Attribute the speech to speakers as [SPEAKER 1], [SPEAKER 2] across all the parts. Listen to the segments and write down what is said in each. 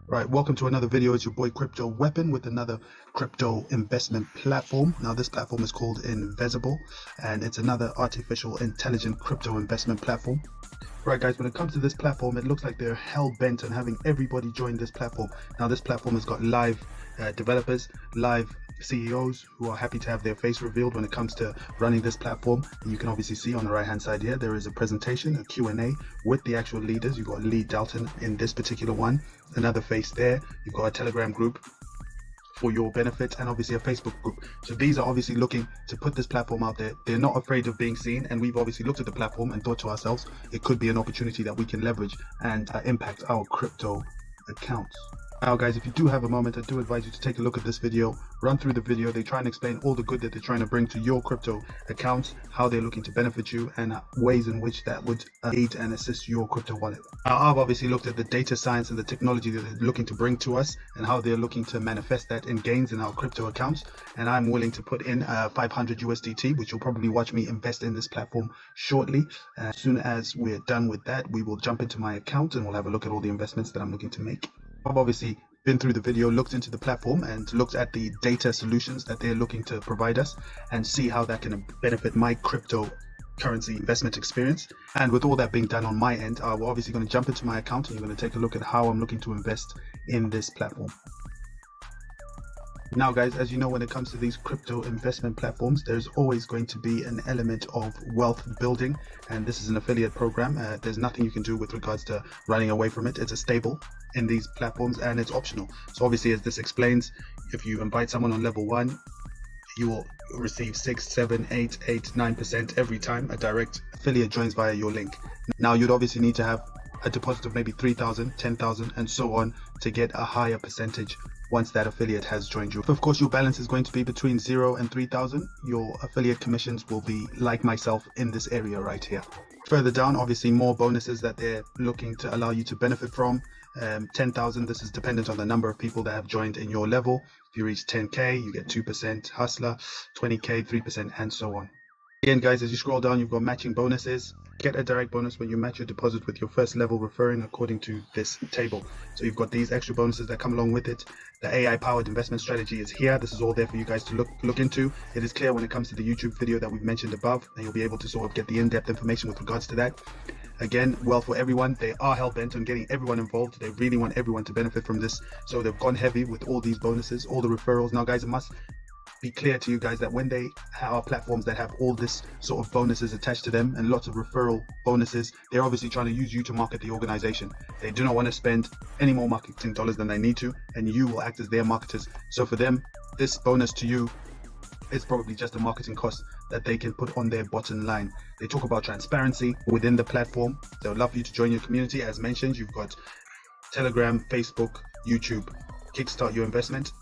[SPEAKER 1] Right, welcome to another video. It's your boy Crypto Weapon with another crypto investment platform. Now this platform is called INVESABLE, and it's another artificial intelligent crypto investment platform. Right guys, when it comes to this platform, it looks like they're hell-bent on having everybody join this platform. Now this platform has got live developers, live CEOs who are happy to have their face revealed when it comes to running this platform. And you can obviously see on the right hand side here, there is a presentation, a Q&A with the actual leaders. You've got Lee Dalton in this particular one, another face there. You've got a Telegram group for your benefit, and obviously a Facebook group. So these are obviously looking to put this platform out there. They're not afraid of being seen, and we've obviously looked at the platform and thought to ourselves, it could be an opportunity that we can leverage and impact our crypto accounts. Now guys, if you do have a moment, I do advise you to take a look at this video, run through the video. They try and explain all the good that they're trying to bring to your crypto accounts, how they're looking to benefit you, and ways in which that would aid and assist your crypto wallet. Now I've obviously looked at the data science and the technology that they're looking to bring to us and how they're looking to manifest that in gains in our crypto accounts, and I'm willing to put in 500 USDT, which you'll probably watch me invest in this platform shortly. As soon as we're done with that, we will jump into my account and we'll have a look at all the investments that I'm looking to make. I've obviously been through the video, looked into the platform and looked at the data solutions that they're looking to provide us and see how that can benefit my cryptocurrency investment experience. And with all that being done on my end, we're obviously going to jump into my account and you're going to take a look at how I'm looking to invest in this platform. Now guys, as you know, when it comes to these crypto investment platforms, there's always going to be an element of wealth building, and this is an affiliate program. There's nothing you can do with regards to running away from it. It's a stable in these platforms and it's optional. So obviously, as this explains, if you invite someone on level 1, you will receive 6, 7, 8, 9% every time a direct affiliate joins via your link. Now you'd obviously need to have a deposit of maybe 3,000, 10,000 and so on to get a higher percentage once that affiliate has joined you. Of course, your balance is going to be between 0 and 3,000. Your affiliate commissions will be like myself in this area right here. Further down, obviously more bonuses that they're looking to allow you to benefit from. 10,000, this is dependent on the number of people that have joined in your level. If you reach 10k, you get 2% hustler, 20k 3%, and so on. Again guys, as you scroll down, you've got matching bonuses. Get a direct bonus when you match your deposit with your first level referring according to this table. So you've got these extra bonuses that come along with it. The AI powered investment strategy is here. This is all there for you guys to look into. It is clear when it comes to the YouTube video that we've mentioned above, and you'll be able to sort of get the in-depth information with regards to that. Again, well, for everyone, they are hell-bent on getting everyone involved. They really want everyone to benefit from this, so they've gone heavy with all these bonuses, all the referrals. Now guys, it must be clear to you guys that when they are platforms that have all this sort of bonuses attached to them and lots of referral bonuses, they're obviously trying to use you to market the organization. They do not want to spend any more marketing dollars than they need to, and you will act as their marketers. So for them, this bonus to you is probably just a marketing cost that they can put on their bottom line. They talk about transparency within the platform. They'll love you to join your community. As mentioned, you've got Telegram, Facebook, YouTube. Kickstart your investment.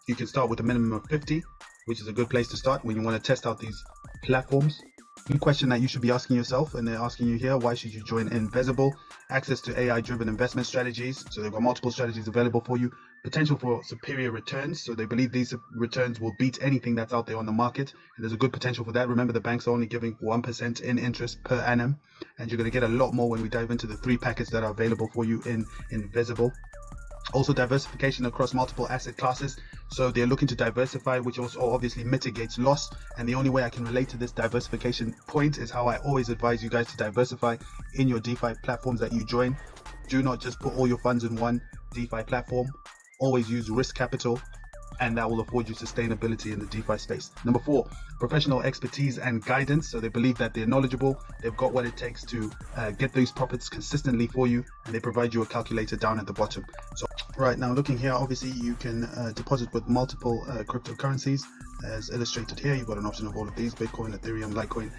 [SPEAKER 1] You can start with a minimum of 50, which is a good place to start when you want to test out these platforms. One question that you should be asking yourself, and they're asking you here, why should you join INVESABLE? Access to AI-driven investment strategies. So they've got multiple strategies available for you. Potential for superior returns. So they believe these returns will beat anything that's out there on the market. And there's a good potential for that. Remember, the banks are only giving 1% in interest per annum. And you're going to get a lot more when we dive into the 3 packets that are available for you in INVESABLE. Also diversification across multiple asset classes. So they're looking to diversify, which also obviously mitigates loss. And the only way I can relate to this diversification point is how I always advise you guys to diversify in your DeFi platforms that you join. Do not just put all your funds in one DeFi platform. Always use risk capital, and that will afford you sustainability in the DeFi space. Number 4, professional expertise and guidance. So they believe that they're knowledgeable, they've got what it takes to get those profits consistently for you, and they provide you a calculator down at the bottom. So right now, looking here, obviously you can deposit with multiple cryptocurrencies. As illustrated here, you've got an option of all of these: Bitcoin, Ethereum, Litecoin,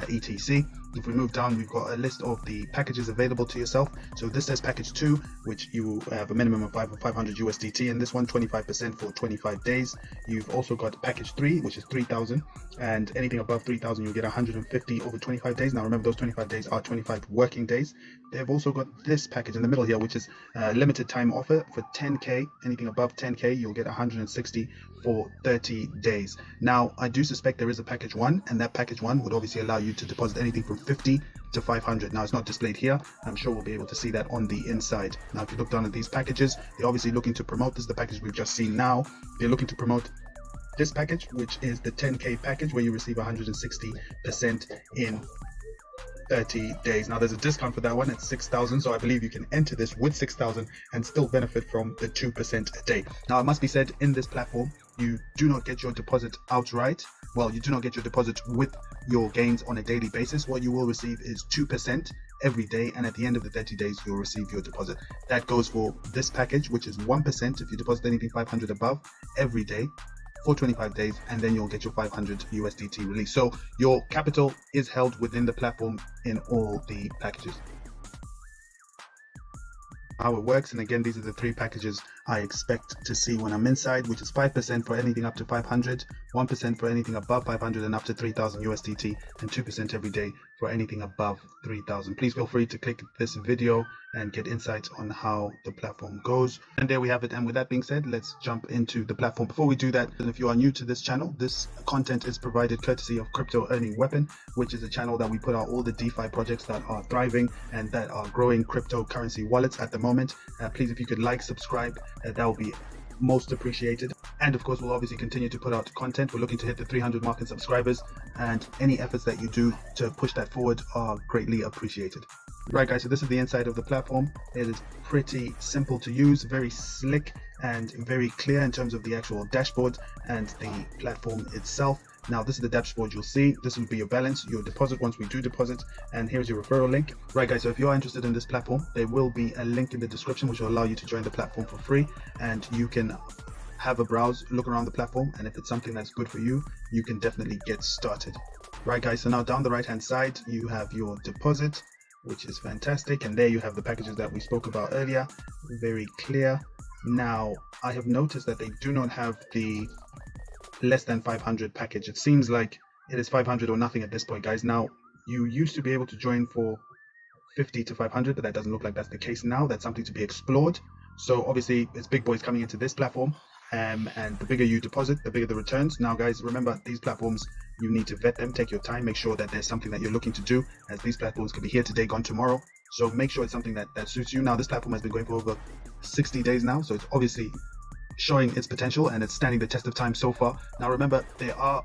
[SPEAKER 1] etc. If we move down, we've got a list of the packages available to yourself. So this says package 2, which you have a minimum of 500 USDT in this one, 25% for 25 days. You've also got package 3, which is 3,000, and anything above 3,000 you'll get 150 over 25 days. Now remember, those 25 days are 25 working days. They've also got this package in the middle here, which is a limited time offer for 10k. Anything above 10k you'll get 160 for 30 days. Now I do suspect there is a package 1, and that package 1 would obviously allow allow you to deposit anything from 50 to 500. Now it's not displayed here. I'm sure we'll be able to see that on the inside. Now if you look down at these packages, they're obviously looking to promote this. The package we've just seen now, they're looking to promote this package, which is the 10k package, where you receive 160% in 30 days. Now there's a discount for that one at 6,000, so I believe you can enter this with 6,000 and still benefit from the 2% a day. Now it must be said, in this platform you do not get your deposit outright. Well, you do not get your deposit with your gains on a daily basis. What you will receive is 2% every day, and at the end of the 30 days you'll receive your deposit. That goes for this package, which is 1% if you deposit anything 500 above every day for 25 days, and then you'll get your 500 USDT release. So your capital is held within the platform in all the packages. How it works, and again, these are the three packages I expect to see when I'm inside, which is 5% for anything up to 500, 1% for anything above 500 and up to 3,000 USDT, and 2% every day for anything above 3,000. Please feel free to click this video and get insights on how the platform goes. And there we have it. And with that being said, let's jump into the platform. Before we do that, and if you are new to this channel, this content is provided courtesy of Crypto Earning Weapon, which is a channel that we put out all the DeFi projects that are thriving and that are growing cryptocurrency wallets at the moment. Please, if you could like, subscribe, that will be most appreciated. And of course, we'll obviously continue to put out content. We're looking to hit the 300 mark in subscribers, and any efforts that you do to push that forward are greatly appreciated. Right guys, so this is the inside of the platform. It is pretty simple to use, very slick and very clear in terms of the actual dashboard and the platform itself. Now this is the dashboard you'll see. This will be your balance, your deposit once we do deposit, and here's your referral link. Right guys, so if you are interested in this platform, there will be a link in the description which will allow you to join the platform for free, and you can have a browse, look around the platform, and if it's something that's good for you, you can definitely get started. Right guys, so now down the right hand side you have your deposit, which is fantastic, and there you have the packages that we spoke about earlier, very clear. Now I have noticed that they do not have the less than 500 package. It seems like it is 500 or nothing at this point, guys. Now you used to be able to join for 50 to 500, but that doesn't look like that's the case now. That's something to be explored. So obviously it's big boys coming into this platform, and the bigger you deposit, the bigger the returns. Now guys, remember, these platforms, you need to vet them, take your time, make sure that there's something that you're looking to do, as these platforms could be here today, gone tomorrow. So make sure it's something that suits you. Now this platform has been going for over 60 days now, so it's obviously showing its potential and it's standing the test of time so far. Now remember, there are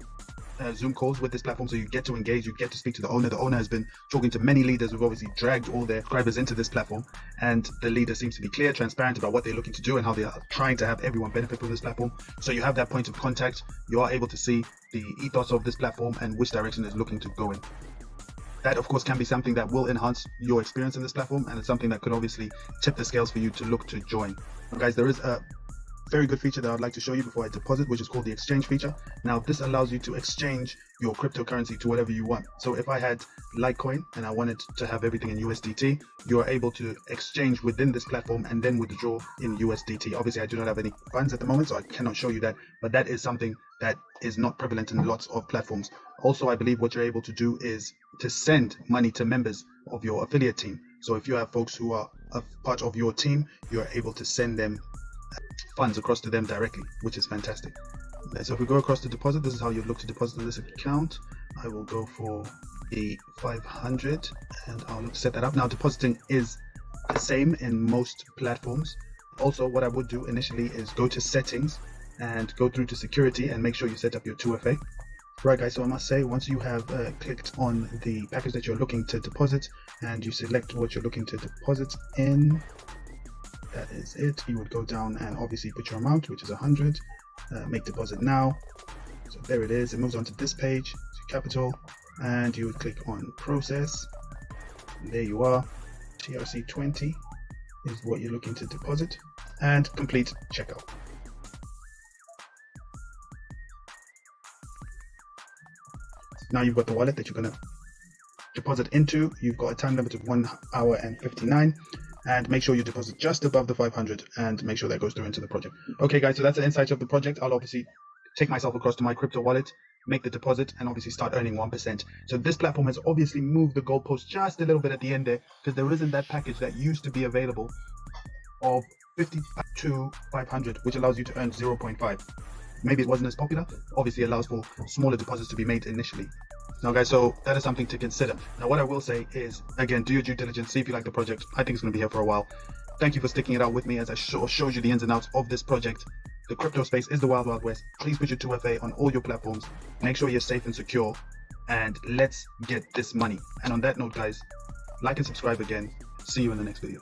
[SPEAKER 1] Zoom calls with this platform, so you get to engage, you get to speak to the owner. The owner has been talking to many leaders who've obviously dragged all their subscribers into this platform, and the leader seems to be clear, transparent about what they're looking to do and how they are trying to have everyone benefit from this platform. So you have that point of contact. You are able to see the ethos of this platform and which direction it's looking to go in. That of course can be something that will enhance your experience in this platform, and it's something that could obviously tip the scales for you to look to join. Guys, there is a very good feature that I'd like to show you before I deposit, which is called the exchange feature. Now this allows you to exchange your cryptocurrency to whatever you want. So if I had Litecoin and I wanted to have everything in USDT, you are able to exchange within this platform and then withdraw in USDT. Obviously I do not have any funds at the moment, so I cannot show you that, but that is something that is not prevalent in lots of platforms. Also, I believe what you're able to do is to send money to members of your affiliate team. So if you have folks who are a part of your team, you're able to send them funds across to them directly, which is fantastic. So if we go across to deposit, this is how you look to deposit in this account. I will go for the 500 and I'll set that up. Now depositing is the same in most platforms. Also, what I would do initially is go to settings and go through to security and make sure you set up your 2FA. Right guys, so I must say, once you have clicked on the package that you're looking to deposit and you select what you're looking to deposit in, that is it. You would go down and obviously put your amount, which is 100, make deposit now. So there it is. It moves on to this page, to capital, and you would click on process. And there you are. TRC20 is what you're looking to deposit, and complete checkout. Now you've got the wallet that you're going to deposit into. You've got a time limit of 1 hour and 59. And make sure you deposit just above the 500 and make sure that goes through into the project. Okay guys, so that's the insight of the project. I'll obviously take myself across to my crypto wallet, make the deposit, and obviously start earning 1%. So this platform has obviously moved the goalpost just a little bit at the end there, because there isn't that package that used to be available of 50 to 500, which allows you to earn 0.5. Maybe it wasn't as popular. Obviously allows for smaller deposits to be made initially. Now guys, so that is something to consider. Now what I will say is, again, do your due diligence, see if you like the project. I think it's going to be here for a while. Thank you for sticking it out with me as I showed you the ins and outs of this project. The crypto space is the wild, wild west. Please put your 2FA on all your platforms. Make sure you're safe and secure, and let's get this money. And on that note guys, like and subscribe again. See you in the next video.